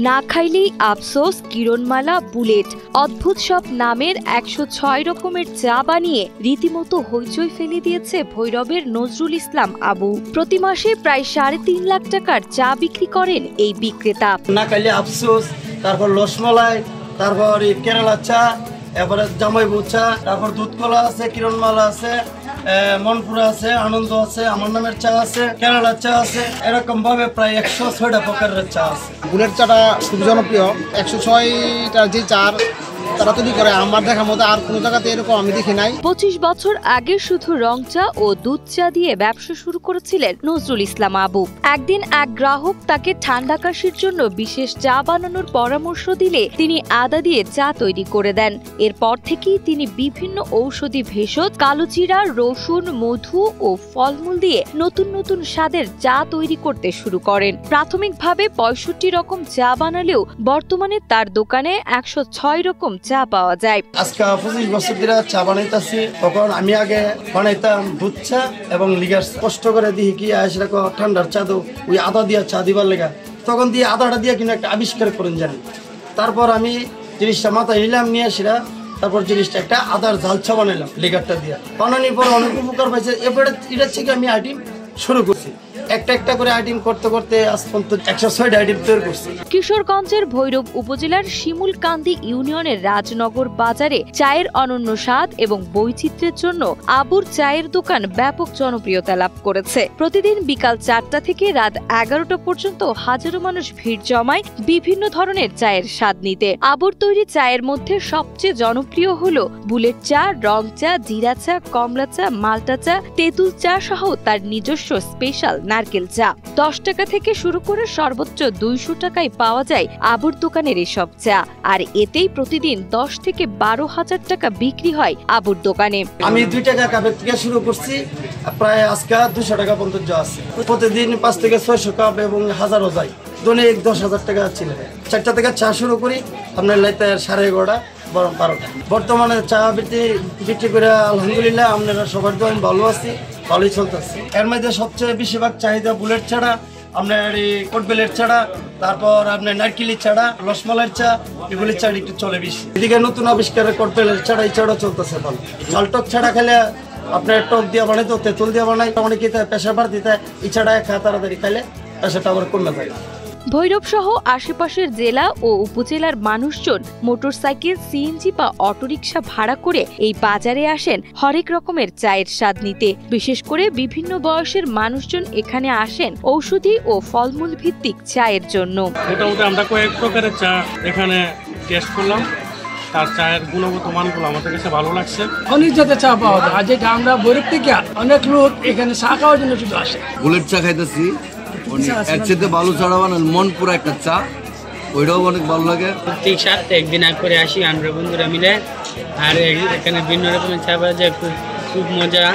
না খাইলেই আফসোস, কিরণমালা, বুলেট, অদ্ভুত সব নামের ১০৬ রকমের চা বানিয়ে রীতিমতো হইচই ফেলে দিয়েছে ভৈরবের নজরুল ইসলাম আবু। প্রতি মাসে প্রায় ৩.৫ লাখ টাকার চা বিক্রি করেন এই বিক্রেতা। না খাইলে আফসোস, তারপর রসমালাই, তারপর কেরালা চা, এরপরে জামাইবু চা, তারপর দুধ কলা আছে, কিরণমালা আছে, মনপুরা আছে, আনন্দ আছে, আমার নামের চা আছে, কেরালা চা আছে, এরকম ভাবে প্রায় ১০৬টা প্রকারের চা আছে। বুলেট চাটা খুব জনপ্রিয়। ১০৬টা যে চার তারা তৈরি করে, আমার দেখার মতো আর কোনো জায়গাতে এরকম আমি দেখি নাই। ২৫ বছর আগে শুধু রং চা ও দুধ চা দিয়ে ব্যবসা শুরু করেছিলেন নজরুল ইসলাম আবু। একদিন এক গ্রাহক তাকে ঠান্ডা কাশির জন্য বিশেষ চা বানানোর পরামর্শ দিলে তিনি আদা দিয়ে চা তৈরি করে দেন। এরপর থেকেই তিনি বিভিন্ন ঔষধি ভেষজ, কালোজিরা, রসুন, মধু ও ফলমূল দিয়ে নতুন নতুন স্বাদের চা তৈরি করতে শুরু করেন। প্রাথমিকভাবে ৬৫ রকম চা বানালেও বর্তমানে তার দোকানে ১০৬ রকম চা পাওয়া যায়। আজকে ২৫ বছর ধরে চা বানাইতেছি। তখন আমি আগে বানাইতাম দুধ চা এবং লিগার চা। কষ্ট করে দিয়ে কি আসলে ঠান্ডার চা দো, ওই আদা দিয়া চা দিবার লেগা তখন দিয়ে আদাটা দিয়ে কিনা একটা আবিষ্কার করেন জানি। তারপর আমি জিনিসটা মাথায় নিলাম, নিয়ে আসিরা তারপর জিনিসটা একটা আদার ঝাল চা বানাইলাম লিগারটা দিয়া। বানানোর পর অনেক উপকার পাইছে। এবারে এটা থেকে আমি আইটেম শুরু করছি। একটা একটা করে আইটেম করতে করতে আজ পর্যন্ত ১০৬টা আইটেম তৈরি করছি। কিশোরগঞ্জের ভৈরব উপজেলার শিমুলকান্দি ইউনিয়নের রাজনগর বাজারে চায়ের অনন্য স্বাদ এবং বৈচিত্র্যের জন্য আবুর চায়ের দোকান ব্যাপক জনপ্রিয়তা লাভ করেছে। প্রতিদিন বিকাল ৪টা থেকে রাত ১১টা পর্যন্ত হাজারো মানুষ ভিড় জমায় বিভিন্ন ধরনের চায়ের স্বাদ নিতে। আবুর তৈরি চায়ের মধ্যে সবচেয়ে জনপ্রিয় হলো বুলেট চা, রং চা, জিরা চা, কমলা চা, মাল্টা চা, তেঁতুল চা সহ তার নিজস্ব স্পেশাল নারকেল চা। ১০ টাকা থেকে শুরু করে সর্বোচ্চ ২০০ টাকায় পাওয়া যায় আবুর দোকানের এসব চা। আর এতেই প্রতিদিন ১০ থেকে ১২ হাজার টাকা বিক্রি হয় আবুর দোকানে। আমি ২ টাকা কাপের থেকে শুরু করছি, প্রায় আজকে ২০০ টাকা পর্যন্ত আছে। প্রতিদিন ৫ থেকে ৬০০ কাপ এবং হাজারও যায়। দৈনিক ১০,০০০ টাকা ছিল। ৪টা থেকে চা শুরু করি, আপনার লাইতে ১১:৩০ বরং ১২টা। বর্তমানে চা বিক্রি করে আলহামদুলিল্লাহ আপনারা সবার তো আমি ভালো আছি, ভালোই চলতেছে। এর মধ্যে সবচেয়ে বেশিরভাগ চাহিদা বুলেট ছাড়া, আপনার এই কোটবেলের ছাড়া, তারপর আপনার নারকেলি ছাড়া, রসমালাইয়ের চা, এগুলি চা একটু চলে বেশি। এদিকে নতুন আবিষ্কারের কোটবেলের ছাড়া এই চাটা চলতেছে ভালো। ঝালটক ছাড়া খেলে আপনার টক দিয়ে বানাই, তো তেঁতুল দিয়ে বানাই, অনেকে প্রেশার বার দিতে এই ছাড়া খায়, তাড়াতাড়ি খাইলে প্রেশারটা আবার কমে যায়। ভৈরব সহ আশেপাশের জেলা ও উপজেলার মানুষজন মোটরসাইকেল, সিএনজি বা অটোরিকশা ভাড়া করে এই বাজারে আসেন হরেক রকমের চায়ের স্বাদ নিতে। বিশেষ করে বিভিন্ন বয়সের মানুষজন এখানে আসেন ঔষধি ও ফলমূল ভিত্তিক চায়ের জন্য। মোটামুটি আমরা কয়েক প্রকারের চা এখানে টেস্ট করলাম। তার চায়ের গুণগত মানগুলো আমাদের কাছে ভালো লাগছে। অনেক জাতের চা পাওয়া যায়। আর যেটা আমরা ভৈরব থেকে অনেক লোক এখানে চা খাওয়ার জন্য শুধু আসে। বুলেট চা খাইতেছি, এর চেয়ে ভালো চা বানান মনপুরা একটা চা, ওইটাও অনেক ভালো লাগে। প্রত্যেক সপ্তাহে একদিন আগ করে আসি আমরা বন্ধুরা মিলে, আর এখানে বিভিন্ন রকমের চা পাওয়া যায়, খুব মজা।